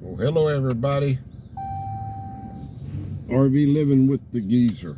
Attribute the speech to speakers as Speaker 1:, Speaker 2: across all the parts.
Speaker 1: Well, hello everybody. RV living with the geezer.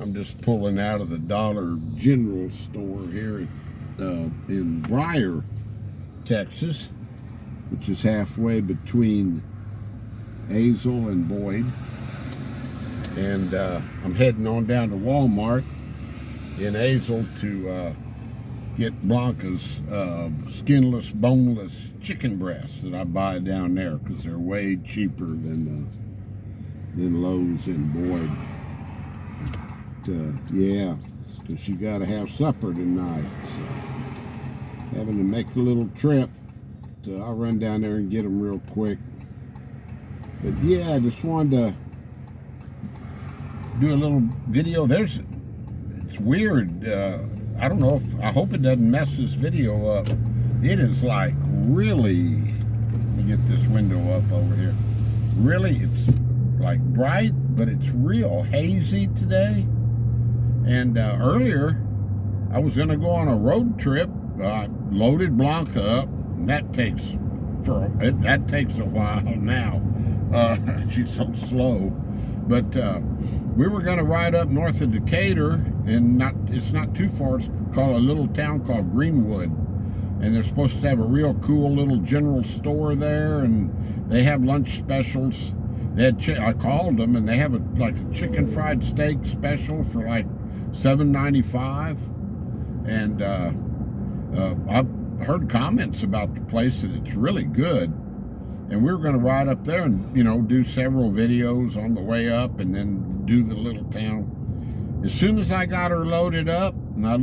Speaker 1: I'm just pulling out of the Dollar General store here in Briar, Texas, which is halfway between Azle and Boyd. And I'm heading on down to Walmart in Azle to get Blanca's skinless, boneless chicken breasts that I buy down there because they're way cheaper than Lowe's and Boyd. Yeah, because you got to have supper tonight. So, having to make a little trip. I'll run down there and get them real quick. But yeah, I just wanted to do a little video. It's weird. I don't know I hope it doesn't mess this video up. It is like really, let me get this window up over here. Really, it's like bright, but it's real hazy today. And earlier, I was gonna go on a road trip. I loaded Blanca up, and that takes a while now. She's so slow. But we were going to ride up north of Decatur, and it's not too far. It's called a little town called Greenwood, and they're supposed to have a real cool little general store there, and they have lunch specials. They had I called them, and they have a chicken fried steak special for like $7.95, and I've heard comments about the place that it's really good. And we were going to ride up there and, do several videos on the way up and then do the little town. As soon as I got her loaded up and I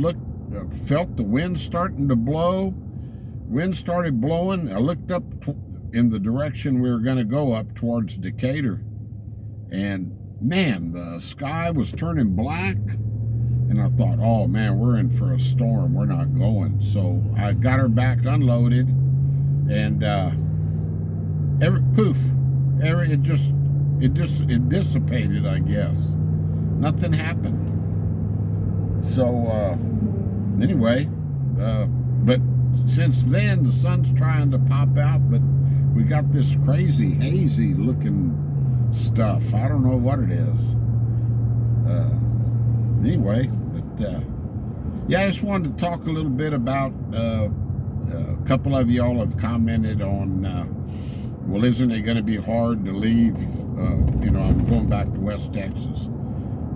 Speaker 1: felt the wind starting to blow, wind started blowing. I looked up in the direction we were going to go up towards Decatur. And man, the sky was turning black. And I thought, oh man, we're in for a storm. We're not going. So I got her back unloaded and, it dissipated, I guess. Nothing happened. So anyway, but since then the sun's trying to pop out, but we got this crazy hazy looking stuff. I don't know what it is. Anyway, but yeah, I just wanted to talk a little bit about a couple of y'all have commented on well, isn't it going to be hard to leave? I'm going back to West Texas.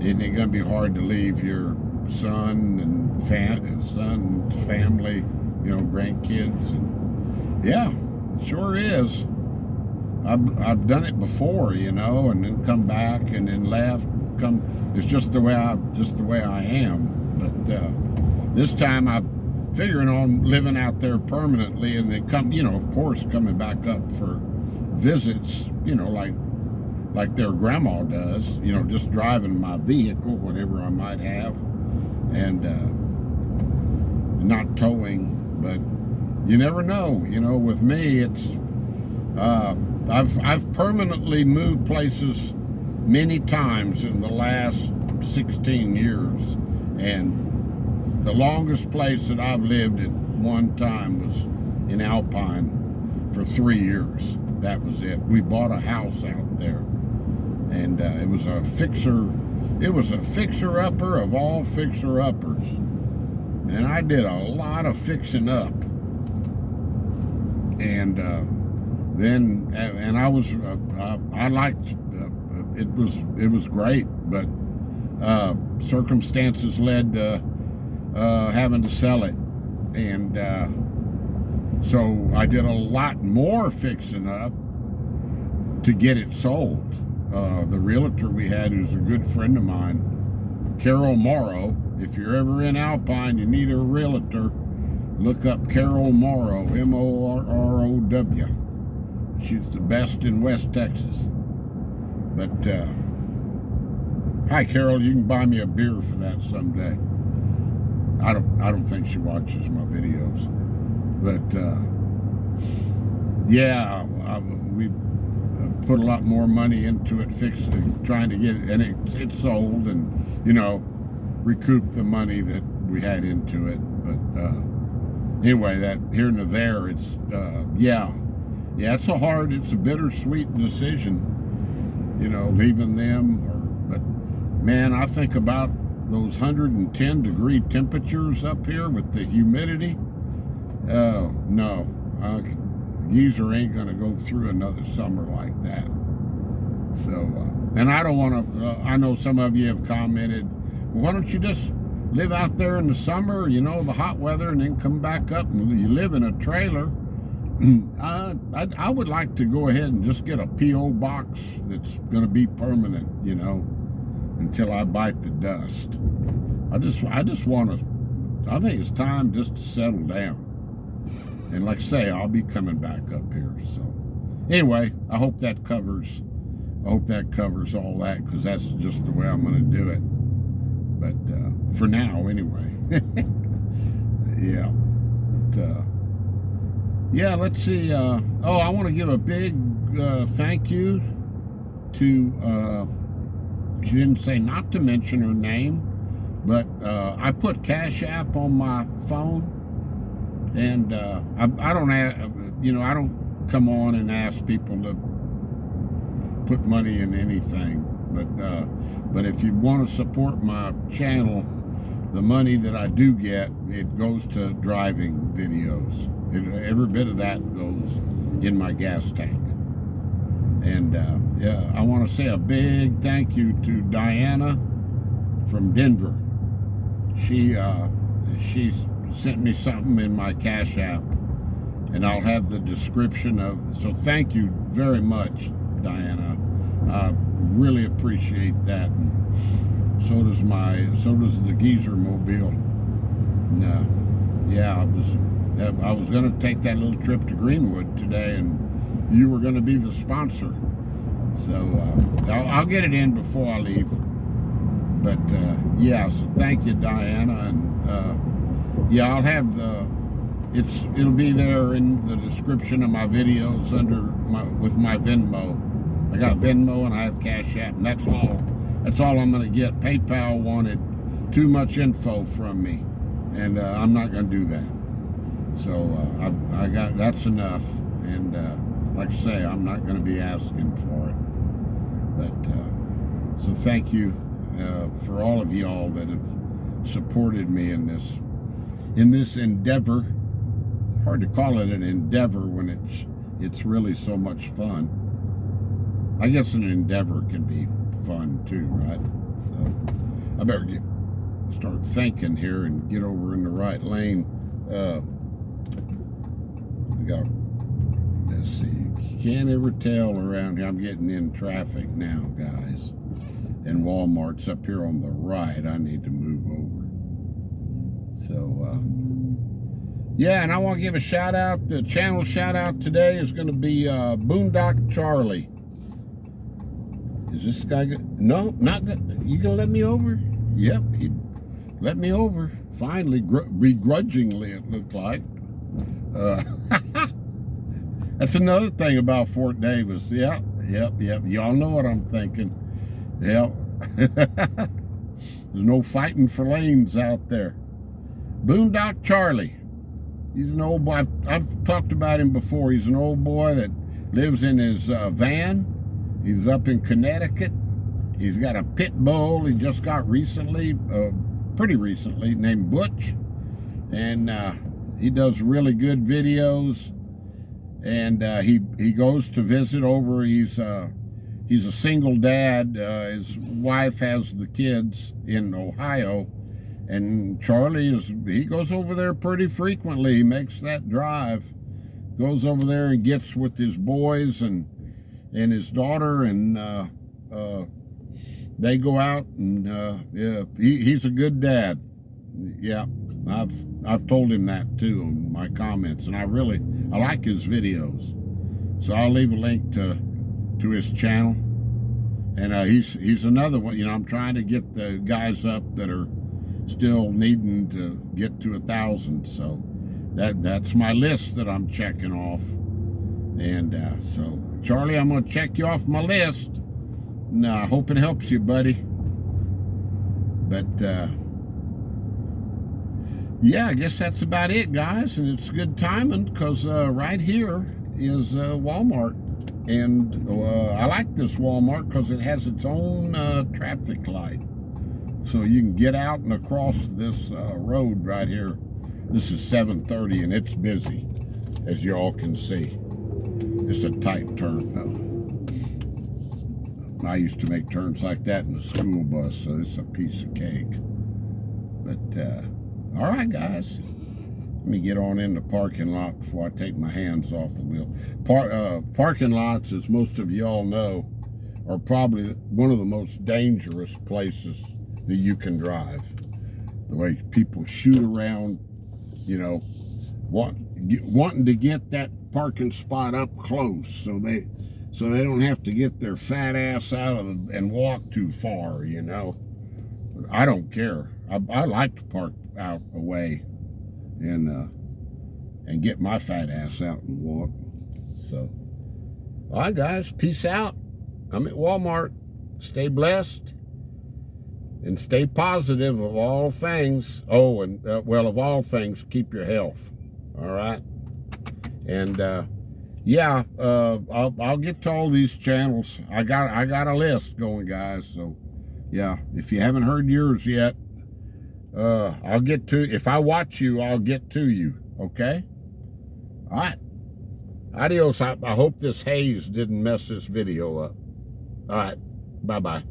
Speaker 1: Isn't it going to be hard to leave your son and family, grandkids? And yeah, it sure is. I've done it before, and then come back and then left. It's just the way I am. But this time I'm figuring on living out there permanently, and then of course, coming back up for visits, like their grandma does, just driving my vehicle, whatever I might have, and not towing. But you never know, with me, it's I've permanently moved places many times in the last 16 years, and the longest place that I've lived at one time was in Alpine for 3 years. That was it. We bought a house out there, and it was a fixer-upper of all fixer-uppers, and I did a lot of fixing up, and then I was I liked it was great, but circumstances led to having to sell it, and so I did a lot more fixing up to get it sold. The realtor we had, who's a good friend of mine, Carol Morrow. If you're ever in Alpine, you need a realtor, look up Carol Morrow, Morrow. She's the best in West Texas. But hi Carol, you can buy me a beer for that someday. I don't think she watches my videos. But yeah, we put a lot more money into it, trying to get it, and it sold, and recoup the money that we had into it. But anyway, that here and there, it's yeah, Yeah, it's a bittersweet decision, you know, leaving them. But man, I think about those 110-degree temperatures up here with the humidity. No, Geezer ain't gonna go through another summer like that. So, and I don't want to. I know some of you have commented, well, why don't you just live out there in the summer, you know, the hot weather, and then come back up and you live in a trailer. I would like to go ahead and just get a P.O. box that's going to be permanent, you know, until I bite the dust. I just want to, I think it's time just to settle down. And like I say, I'll be coming back up here. So anyway, I hope that covers all that, because that's just the way I'm going to do it. But for now, anyway. Yeah. Yeah, let's see. I want to give a big thank you to, she didn't say not to mention her name, but I put Cash App on my phone, and I don't come on and ask people to put money in anything, but if you want to support my channel, the money that I do get, it goes to driving videos. Every bit of that goes in my gas tank. And yeah, I want to say a big thank you to Diana from Denver. She sent me something in my Cash App, and I'll have the description of. So thank you very much, Diana. I really appreciate that. And so does the Geezer mobile. And, yeah, I was going to take that little trip to Greenwood today, and you were going to be the sponsor. So I'll get it in before I leave. But yeah, so thank you, Diana. And yeah, I'll have it'll be there in the description of my videos with my Venmo. I got Venmo and I have Cash App, and that's all I'm going to get. PayPal wanted too much info from me, and I'm not going to do that. So I got, that's enough. And like I say, I'm not going to be asking for it. But so thank you for all of y'all that have supported me in this endeavor. Hard to call it an endeavor when it's really so much fun. I guess an endeavor can be fun too, right? So I better start thinking here and get over in the right lane. Let's see, you can't ever tell around here. I'm getting in traffic now, guys. And Walmart's up here on the right. I need to move over. So, yeah, and I want to give a shout out. The channel shout out today is going to be Boondock Charlie. Is this guy good? No, not good. You gonna let me over? Yep, he let me over. Finally, begrudgingly, it looked like. That's another thing about Fort Davis. Yep. Y'all know what I'm thinking. Yep. There's no fighting for lanes out there. Boondock Charlie. He's an old boy. I've talked about him before. He's an old boy that lives in his van. He's up in Connecticut. He's got a pit bull he just got recently, pretty recently, named Butch. And he does really good videos. And he goes to visit over. He's a single dad. His wife has the kids in Ohio. And Charlie he goes over there pretty frequently. He makes that drive. Goes over there and gets with his boys and his daughter, and they go out, and yeah, he's a good dad. Yeah, I've told him that too in my comments, and I like his videos. So I'll leave a link to his channel, and he's another one. You know, I'm trying to get the guys up that are still needing to get to 1,000. So that's my list that I'm checking off. And so, Charlie, I'm going to check you off my list. No, I hope it helps you, buddy. But, yeah, I guess that's about it, guys. And it's good timing because right here is Walmart. And I like this Walmart because it has its own traffic light. So you can get out and across this road right here. This is 7:30 and it's busy, as you all can see. It's a tight turn though. I used to make turns like that in the school bus, so it's a piece of cake. But, all right, guys. Let me get on in the parking lot before I take my hands off the wheel. Parking lots, as most of you all know, are probably one of the most dangerous places that you can drive. The way people shoot around, you know, wanting to get that parking spot up close so they don't have to get their fat ass out of and walk too far, you know. I don't care. I like to park out away and get my fat ass out and walk. So, all right, guys, peace out. I'm at Walmart. Stay blessed and stay positive of all things. Oh, and well, of all things, keep your health. All right, and yeah, I'll get to all these channels. I got a list going, guys. So yeah, if you haven't heard yours yet, I'll get to. If I watch you, I'll get to you. Okay. All right. Adios. I hope this haze didn't mess this video up. All right. Bye-bye.